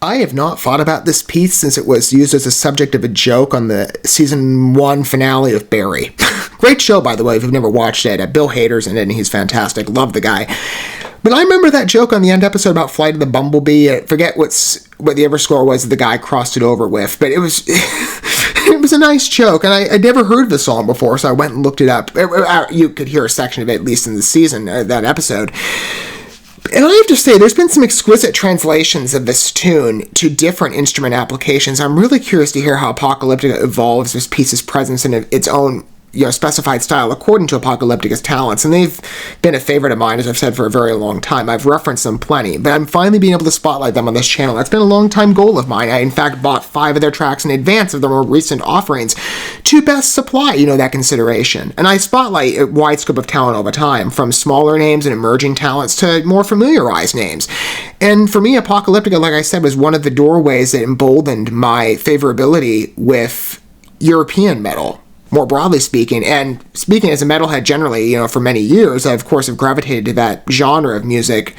I have not thought about this piece since it was used as a subject of a joke on the season 1 finale of Barry. Great show, by the way, if you've never watched it. Bill Hader's in it, and he's fantastic. Love the guy. But I remember that joke on the end episode about Flight of the Bumblebee. I forget what the ever score was that the guy crossed it over with, but it was it was a nice joke, and I'd never heard the song before, so I went and looked it up. You could hear a section of it, at least in the season, that episode. And I have to say, there's been some exquisite translations of this tune to different instrument applications. I'm really curious to hear how Apocalyptica evolves this piece's presence in its own specified style according to Apocalyptica's talents, and they've been a favorite of mine, as I've said, for a very long time. I've referenced them plenty, but I'm finally being able to spotlight them on this channel. That's been a long-time goal of mine. I, in fact, bought 5 of their tracks in advance of their more recent offerings to best supply, that consideration. And I spotlight a wide scope of talent all the time, from smaller names and emerging talents to more familiarized names. And for me, Apocalyptica, like I said, was one of the doorways that emboldened my favorability with European metal, more broadly speaking. And speaking as a metalhead generally, for many years, I, of course, have gravitated to that genre of music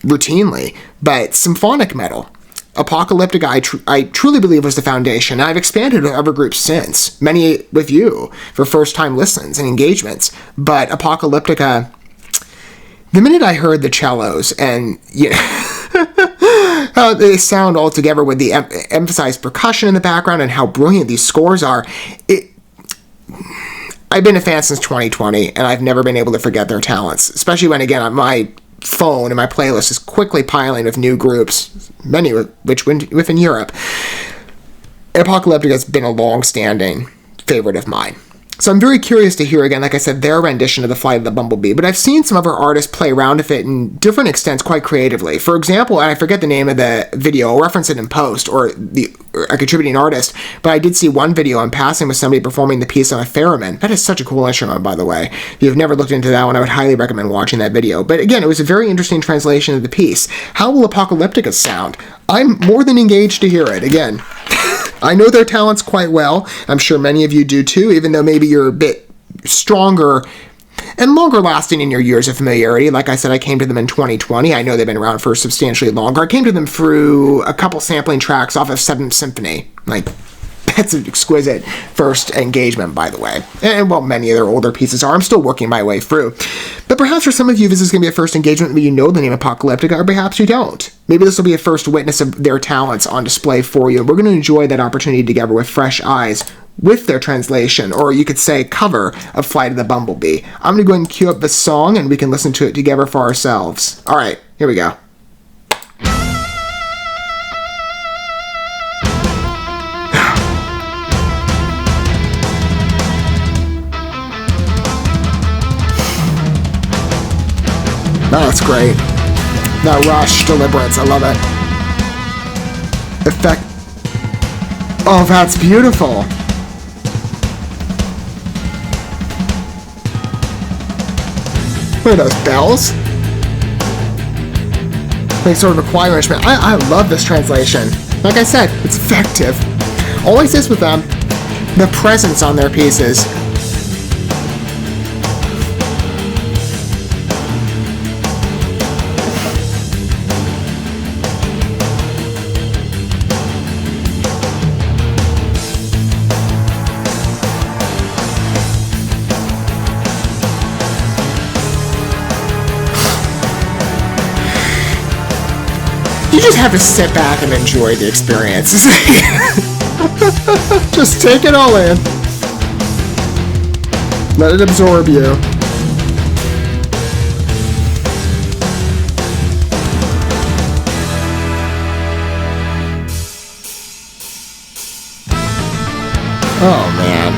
routinely. But symphonic metal, Apocalyptica, I truly believe was the foundation. I've expanded with other groups since, many with you, for first-time listens and engagements. But Apocalyptica, the minute I heard the cellos and, how they sound all together with the emphasized percussion in the background and how brilliant these scores are, I've been a fan since 2020, and I've never been able to forget their talents, especially when, again, my phone and my playlist is quickly piling with new groups, many of which within Europe. Apocalyptica has been a long-standing favorite of mine. So I'm very curious to hear, again, like I said, their rendition of The Flight of the Bumblebee, but I've seen some other artists play around with it in different extents quite creatively. For example, and I forget the name of the video, I'll reference it in post, or a contributing artist, but I did see one video in passing with somebody performing the piece on a theremin. That is such a cool instrument, by the way. If you've never looked into that one, I would highly recommend watching that video. But again, it was a very interesting translation of the piece. How will Apocalyptica sound? I'm more than engaged to hear it. Again, I know their talents quite well. I'm sure many of you do too, even though maybe you're a bit stronger and longer lasting in your years of familiarity. Like I said, I came to them in 2020. I know they've been around for substantially longer. I came to them through a couple sampling tracks off of 7th Symphony. That's an exquisite first engagement, by the way. And, well, many of their older pieces are. I'm still working my way through. But perhaps for some of you, this is going to be a first engagement where you know the name Apocalyptica, or perhaps you don't. Maybe this will be a first witness of their talents on display for you. We're going to enjoy that opportunity together with fresh eyes with their translation, or you could say cover, of Flight of the Bumblebee. I'm going to go ahead and cue up the song, and we can listen to it together for ourselves. All right, here we go. Oh, that's great. That rush, deliberance, I love it. Effect. Oh, that's beautiful. What are those, bells? Like sort of a choir instrument. I love this translation. Like I said, it's effective. Always is with them. The presence on their pieces. You just have to sit back and enjoy the experience. Just take it all in. Let it absorb you. Oh, man.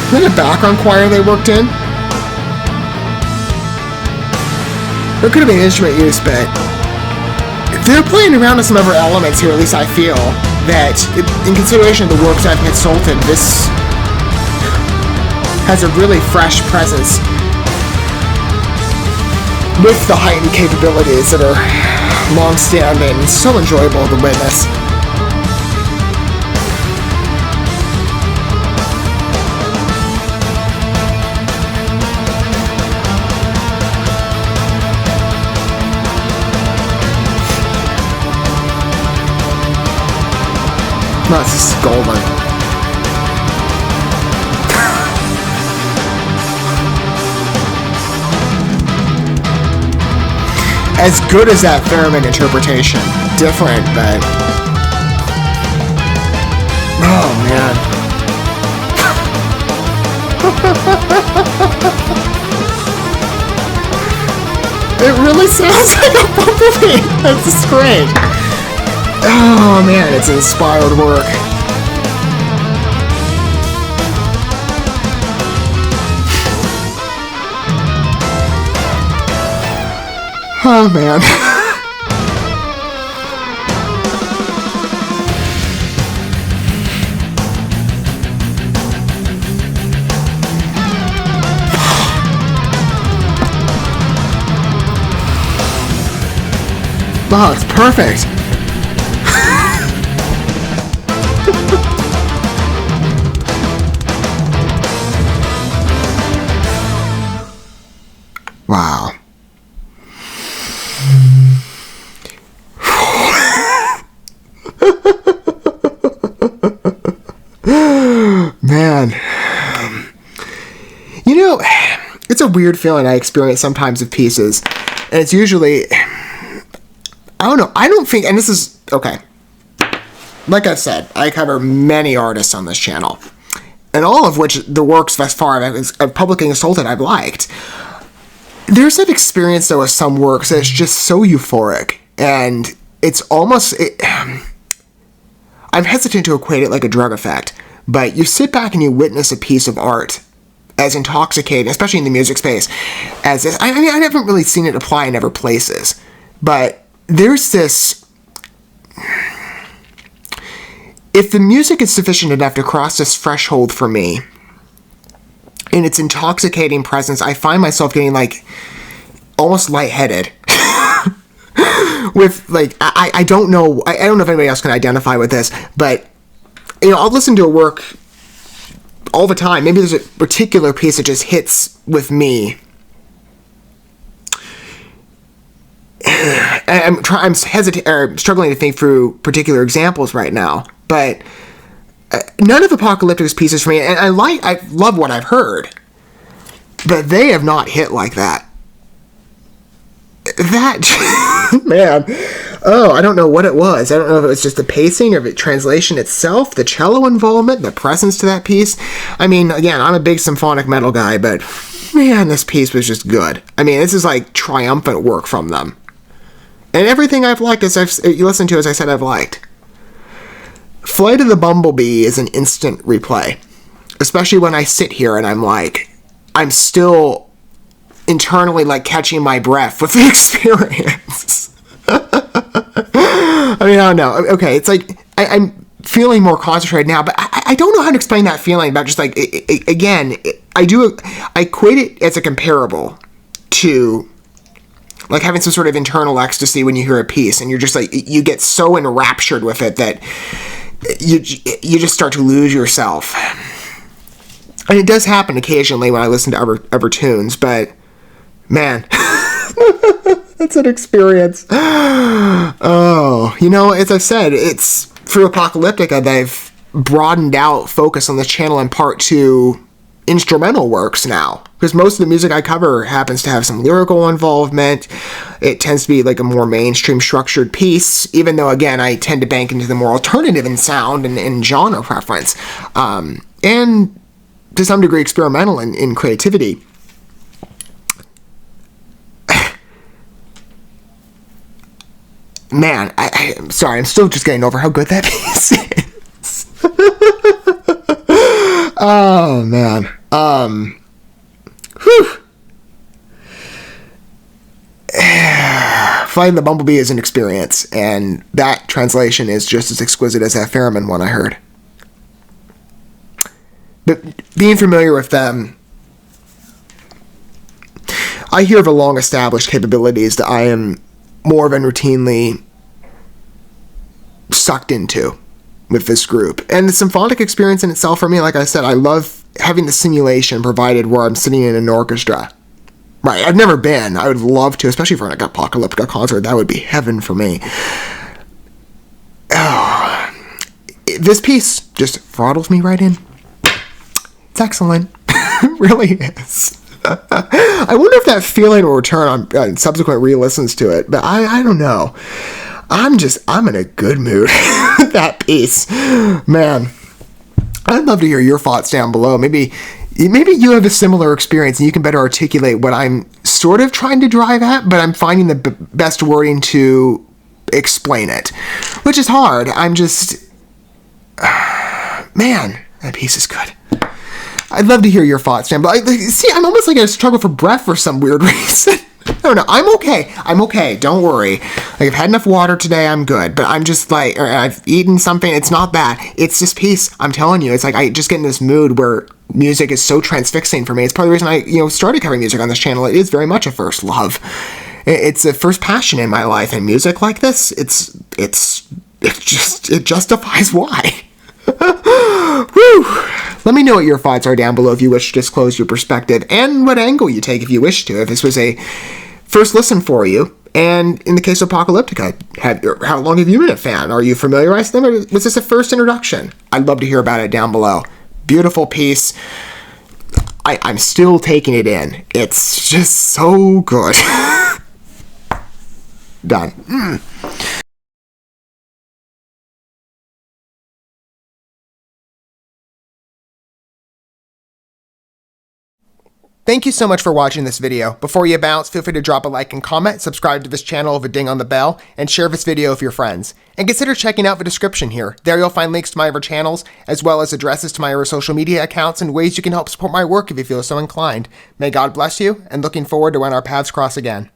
Is that a background choir they worked in? There could have been instrument use, but they're playing around with some other elements here, at least I feel, that in consideration of the works I've consulted, this has a really fresh presence with the heightened capabilities that are long-standing and so enjoyable to witness. No, this is golden. As good as that theremin interpretation. Different, but... Oh, man. It really sounds like a bumblebee. That's just great. Oh, man, it's inspired work. Oh, man. Wow, it's perfect. Wow. Man. You know, it's a weird feeling I experience sometimes with pieces. And it's usually... I don't know. I don't think... And this is... Okay. Like I said, I cover many artists on this channel. And all of which the works thus far I've publicly consulted I've liked. There's that experience, though, with some works that's just so euphoric. And it's almost... I'm hesitant to equate it like a drug effect. But you sit back and you witness a piece of art as intoxicating, especially in the music space, as this. I mean, I haven't really seen it apply in other places. But there's this... If the music is sufficient enough to cross this threshold for me, in its intoxicating presence, I find myself getting, like, almost lightheaded. With, like, I don't know, I don't know if anybody else can identify with this, but, you know, I'll listen to a work all the time. Maybe there's a particular piece that just hits with me. I'm struggling to think through particular examples right now, but none of Apocalyptica's pieces for me, and I love what I've heard, but they have not hit like that. That, man, oh, I don't know what it was. I don't know if it was just the pacing or the translation itself, the cello involvement, the presence to that piece. I mean, again, I'm a big symphonic metal guy, but man, this piece was just good. I mean, this is like triumphant work from them. And everything I've liked, you listen to, as I said, I've liked. Flight of the Bumblebee is an instant replay. Especially when I sit here and I'm still internally, like, catching my breath with the experience. I mean, I don't know. Okay, it's like, I'm feeling more concentrated now, but I don't know how to explain that feeling about just, like, again, I equate it as a comparable to... like having some sort of internal ecstasy when you hear a piece, and you're just like, you get so enraptured with it that you just start to lose yourself. And it does happen occasionally when I listen to other tunes, but man, that's an experience. Oh, you know, as I said, it's through Apocalyptica that I've broadened out focus on this channel in part to instrumental works now, because most of the music I cover happens to have some lyrical involvement. It tends to be like a more mainstream structured piece, even though, again, I tend to bank into the more alternative in sound and genre preference, and to some degree experimental in creativity. Man, I'm sorry, I'm still just getting over how good that piece is. Oh, man. Whew. Flying the Bumblebee is an experience, and that translation is just as exquisite as that theremin one I heard. But being familiar with them, I hear of a long-established capabilities that I am more than routinely sucked into with this group. And the symphonic experience in itself, for me, like I said, I love having the simulation provided where I'm sitting in an orchestra. Right, I've never been. I would love to, especially for an Apocalyptica concert. That would be heaven for me. Oh, this piece just throttles me right in. It's excellent. It really is. I wonder if that feeling will return on subsequent re-listens to it, but I don't know. I'm in a good mood with that piece. Man, I'd love to hear your thoughts down below. Maybe you have a similar experience and you can better articulate what I'm sort of trying to drive at, but I'm finding the best wording to explain it, which is hard. Man, that piece is good. I'd love to hear your thoughts, Dan. But see, I'm almost like I struggle for breath for some weird reason. I don't know. I'm okay. Don't worry. Like, I've had enough water today. I'm good. But I'm just like, or I've eaten something. It's not that. It's this piece. I'm telling you. It's like I just get in this mood where music is so transfixing for me. It's part of the reason I, started covering music on this channel. It is very much a first love. It's a first passion in my life, and music like this, it justifies why. Whew. Let me know what your thoughts are down below if you wish to disclose your perspective, and what angle you take if you wish to. If this was a first listen for you, and in the case of Apocalyptica, how long have you been a fan? Are you familiarized with them, or was this a first introduction? I'd love to hear about it down below. Beautiful piece. I'm still taking it in. It's just so good. Done. Thank you so much for watching this video. Before you bounce, feel free to drop a like and comment, subscribe to this channel with a ding on the bell, and share this video with your friends. And consider checking out the description here. There you'll find links to my other channels, as well as addresses to my other social media accounts and ways you can help support my work if you feel so inclined. May God bless you, and looking forward to when our paths cross again.